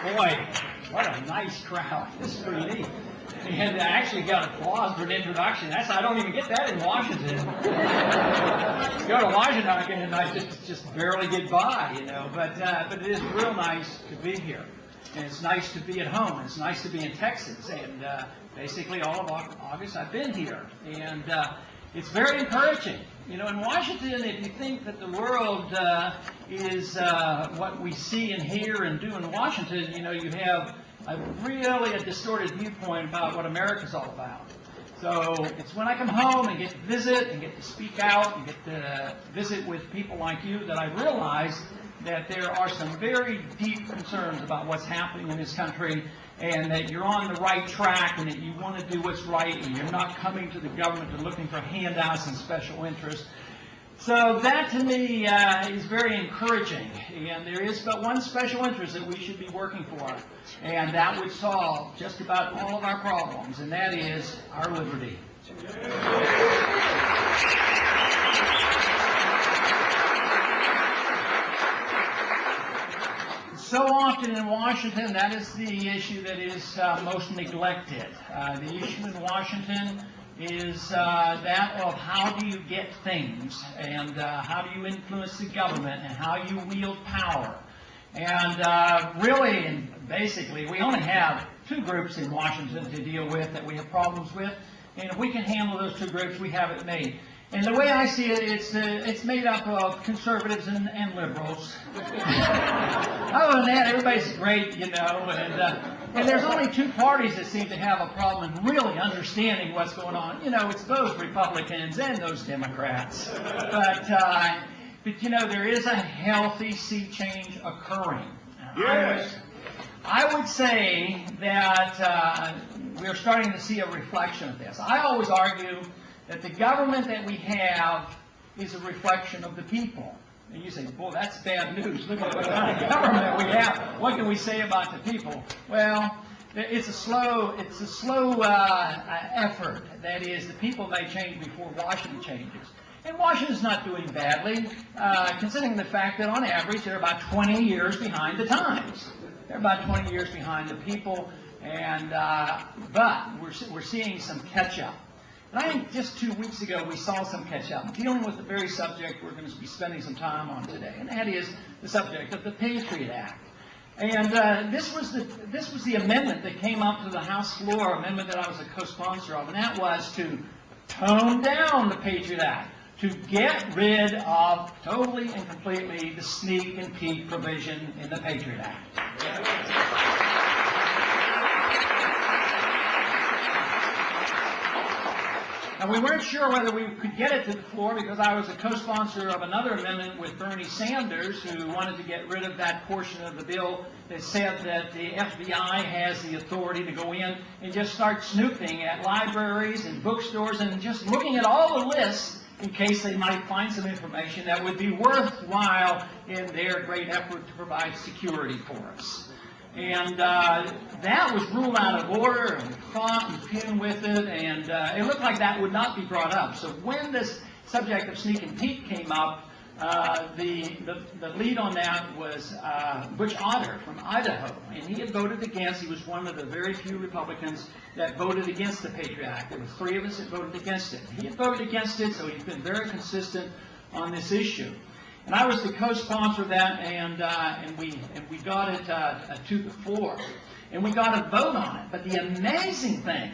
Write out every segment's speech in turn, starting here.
Boy, what a nice crowd. This is pretty neat. And I actually got applause for an introduction. I don't even get that in Washington. You go to Washington, I just barely get by, you know. But it is real nice to be here. And it's nice to be at home. It's nice to be in Texas. And basically all of August I've been here. And it's very encouraging. You know, in Washington, if you think that the world is what we see and hear and do in Washington, you know, you have really a distorted viewpoint about what America's all about. So it's when I come home and get to visit and get to speak out and get to visit with people like you that I realize that there are some very deep concerns about what's happening in this country, and that you're on the right track, and that you want to do what's right, and you're not coming to the government and looking for handouts and special interests. So that, to me, is very encouraging. And there is but one special interest that we should be working for, and that would solve just about all of our problems, and that is our liberty. So often in Washington, that is the issue that is most neglected. The issue in Washington is that of how do you get things, and how do you influence the government, and how you wield power. And really, and basically, we only have two groups in Washington to deal with that we have problems with. And if we can handle those two groups, we have it made. And the way I see it, it's made up of conservatives and liberals. Other than that, everybody's great, you know. And there's only two parties that seem to have a problem in really understanding what's going on. You know, it's those Republicans and those Democrats. But you know, there is a healthy sea change occurring. Yes. I would say that we're starting to see a reflection of this. I always argue that the government that we have is a reflection of the people. And you say, boy, that's bad news. Look at what kind of government we have. What can we say about the people? Well, it's a slow effort. That is, the people may change before Washington changes. And Washington's not doing badly, considering the fact that on average they're about 20 years behind the times. They're about 20 years behind the people, and but we're seeing some catch-up. And I think just 2 weeks ago we saw some catch-up, dealing with the very subject we're going to be spending some time on today, and that is the subject of the Patriot Act. And this was the amendment that came up to the House floor, amendment that I was a co-sponsor of, and that was to tone down the Patriot Act, to get rid of totally and completely the sneak and peek provision in the Patriot Act. And we weren't sure whether we could get it to the floor because I was a co-sponsor of another amendment with Bernie Sanders, who wanted to get rid of that portion of the bill that said that the FBI has the authority to go in and just start snooping at libraries and bookstores and just looking at all the lists in case they might find some information that would be worthwhile in their great effort to provide security for us. And that was ruled out of order, and we fought and fumed with it, and it looked like that would not be brought up. So when this subject of sneak and peek came up, the lead on that was Butch Otter from Idaho, and he had voted against. He was one of the very few Republicans that voted against the Patriot Act. There were 3 of us that voted against it. He had voted against it, so he's been very consistent on this issue. And I was the co-sponsor of that, and we got it to the floor, and we got a vote on it. But the amazing thing,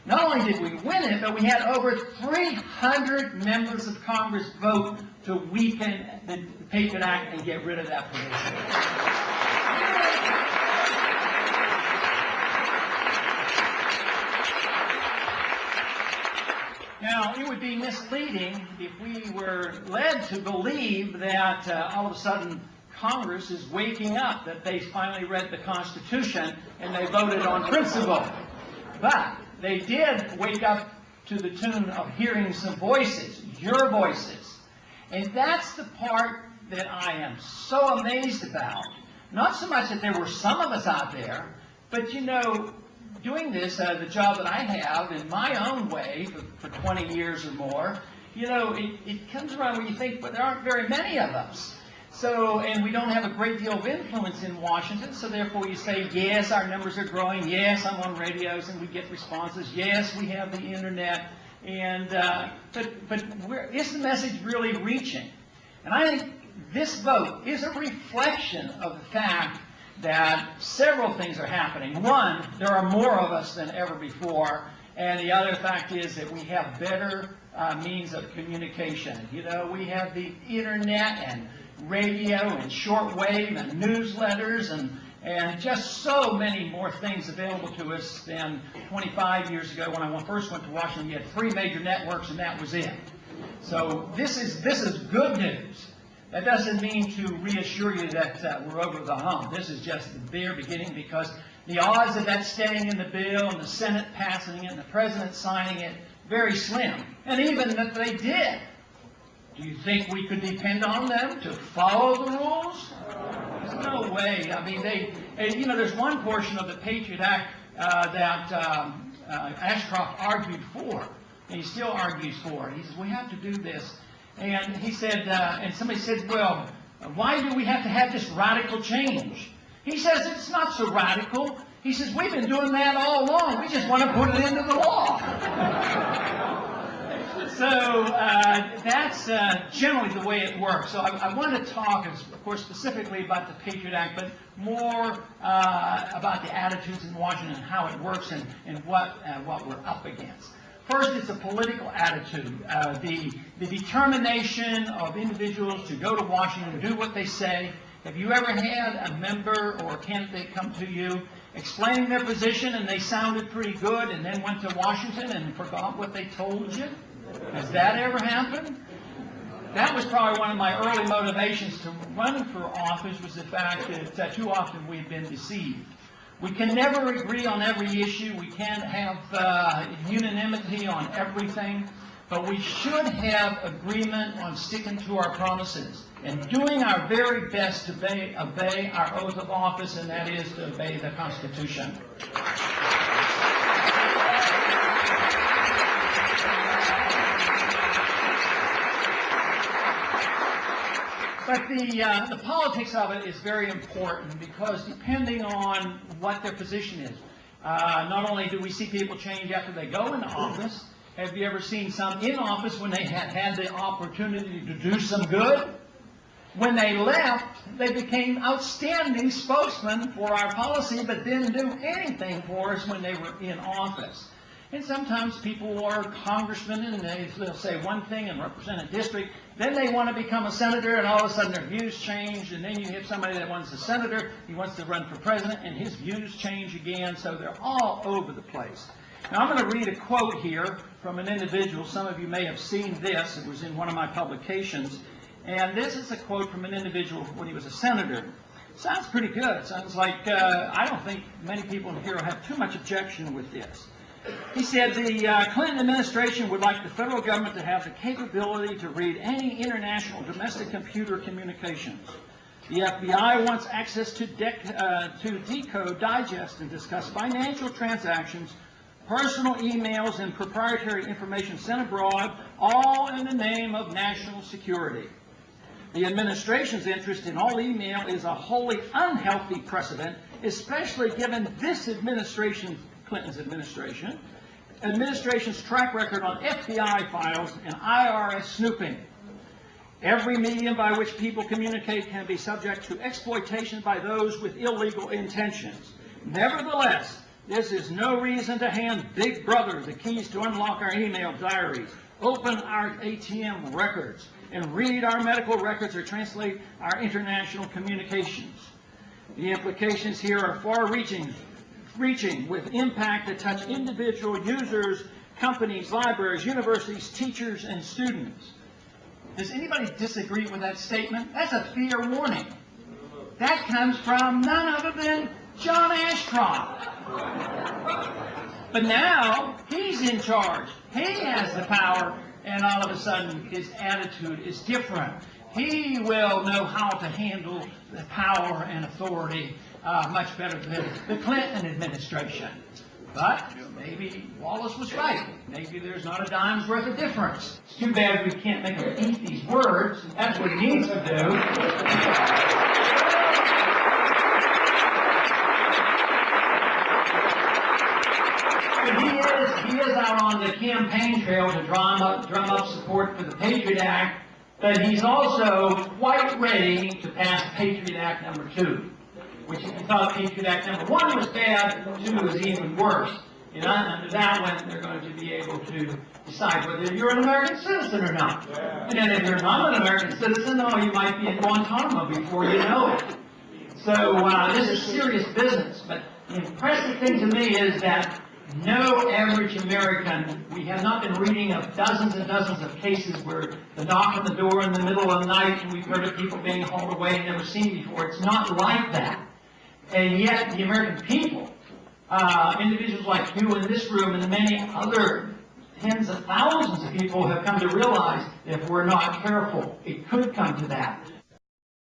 not only did we win it, but we had over 300 members of Congress vote to weaken the Patriot Act and get rid of that provision. Now, it would be misleading if we were led to believe that all of a sudden Congress is waking up, that they finally read the Constitution and they voted on principle. But they did wake up to the tune of hearing some voices, your voices. And that's the part that I am so amazed about. Not so much that there were some of us out there, but you know, doing this, the job that I have in my own way for 20 years or more, you know, it comes around when you think, but there aren't very many of us. So, and we don't have a great deal of influence in Washington, so therefore you say, yes, our numbers are growing, yes, I'm on radios and we get responses, yes, we have the internet, and, but is the message really reaching? And I think this vote is a reflection of the fact that several things are happening. One, there are more of us than ever before, and the other fact is that we have better means of communication. You know, we have the internet and radio and shortwave and newsletters and just so many more things available to us than 25 years ago when I first went to Washington. You had 3 major networks and that was it. So this is good news. That doesn't mean to reassure you that we're over the hump. This is just the bare beginning, because the odds of that staying in the bill and the Senate passing it and the President signing it, very slim. And even if they did, do you think we could depend on them to follow the rules? There's no way. I mean, you know, there's one portion of the Patriot Act that Ashcroft argued for, and he still argues for it. He says, we have to do this. And he said, and somebody said, well, why do we have to have this radical change? He says, it's not so radical. He says, we've been doing that all along. We just want to put it into the law. So that's generally the way it works. So I want to talk, of course, specifically about the Patriot Act, but more about the attitudes in Washington and how it works and what we're up against. First, it's a political attitude, the determination of individuals to go to Washington and do what they say. Have you ever had a member or a candidate come to you explaining their position and they sounded pretty good and then went to Washington and forgot what they told you? Has that ever happened? That was probably one of my early motivations to run for office, was the fact that too often we've been deceived. We can never agree on every issue. We can't have unanimity on everything. But we should have agreement on sticking to our promises and doing our very best to obey our oath of office, and that is to obey the Constitution. But the politics of it is very important, because depending on what their position is, not only do we see people change after they go into office. Have you ever seen some in office when they had the opportunity to do some good? When they left, they became outstanding spokesmen for our policy, but didn't do anything for us when they were in office. And sometimes people are congressmen and they'll say one thing and represent a district. Then they want to become a senator, and all of a sudden their views change. And then you have somebody that wants a senator, he wants to run for president, and his views change again. So they're all over the place. Now I'm going to read a quote here from an individual. Some of you may have seen this. It was in one of my publications. And this is a quote from an individual when he was a senator. Sounds pretty good. Sounds like I don't think many people in here have too much objection with this. He said the Clinton administration would like the federal government to have the capability to read any international domestic computer communications. The FBI wants access to decode, digest, and discuss financial transactions, personal emails, and proprietary information sent abroad, all in the name of national security. The administration's interest in all email is a wholly unhealthy precedent, especially given this administration, Clinton's administration's track record on FBI files and IRS snooping. Every medium by which people communicate can be subject to exploitation by those with illegal intentions. Nevertheless, this is no reason to hand Big Brother the keys to unlock our email diaries, open our ATM records, and read our medical records or translate our international communications. The implications here are far-reaching, with impact that touch individual users, companies, libraries, universities, teachers, and students. Does anybody disagree with that statement? That's a fair warning. That comes from none other than John Ashcroft. But now he's in charge. He has the power, and all of a sudden his attitude is different. He will know how to handle the power and authority much better than the Clinton administration. But maybe Wallace was right. Maybe there's not a dime's worth of difference. It's too bad we can't make him eat these words. That's what he needs to do. But he is out on the campaign trail to drum up support for the Patriot Act, but he's also quite ready to pass Patriot Act number 2, which if you thought Patriot Act number 1 was bad, 2 was even worse. You know, under that one, they're going to be able to decide whether you're an American citizen or not. And then if you're not an American citizen, oh, you might be in Guantanamo before you know it. So this is serious business. But the impressive thing to me is that no average American, we have not been reading of dozens and dozens of cases where the knock on the door in the middle of the night, and we've heard of people being hauled away and never seen before. It's not like that. And yet the American people, individuals like you in this room and many other tens of thousands of people have come to realize if we're not careful, it could come to that.